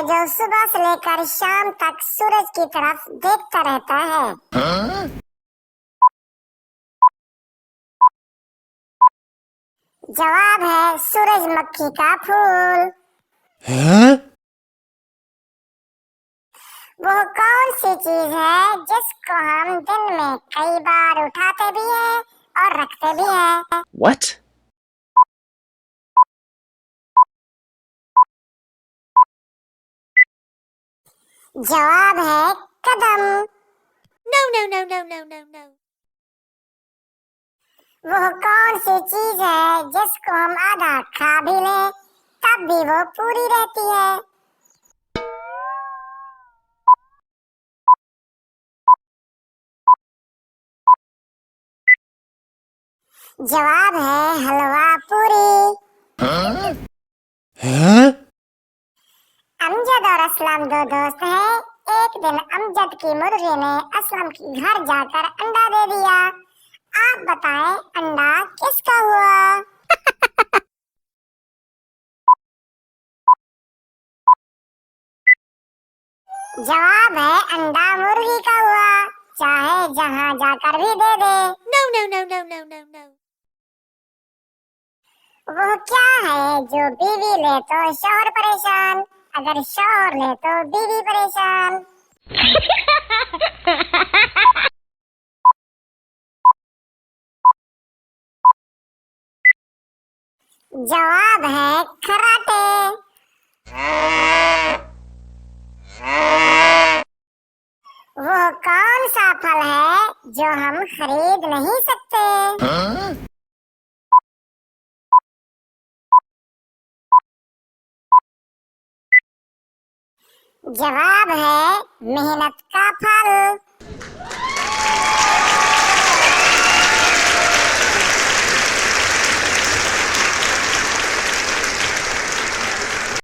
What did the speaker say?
जो सुबह से लेकर शाम तक सूरज की तरफ देखता रहता है? जवाब है सूरजमुखी का फूल। वो कौन सी चीज है जिसको हम दिन में कई बार उठाते भी हैं और रखते भी हैं? What? जवाब है कदम। No, no, no, no, no, no, no. वो कौन सी चीज है जिसको हम आधा खा भी लें तब भी वो पूरी रहती है? जवाब है हलवा पूरी। अमजद और असलम दो दोस्त हैं। एक दिन अमजद की मुर्गी ने असलम के घर जाकर अंडा दे दिया। आप बताएं अंडा किसका हुआ? जवाब है अंडा मुर्गी का हुआ, चाहे जहां जाकर भी दे दे। No, no, no, no, no, no, no. वो क्या है जो बीवी ले तो शौहर परेशान, अगर शौहर ले तो बीवी परेशान? जवाब है खराटे। वो कौन सा फल है जो हम खरीद नहीं सकते? जवाब है मेहनत का फल।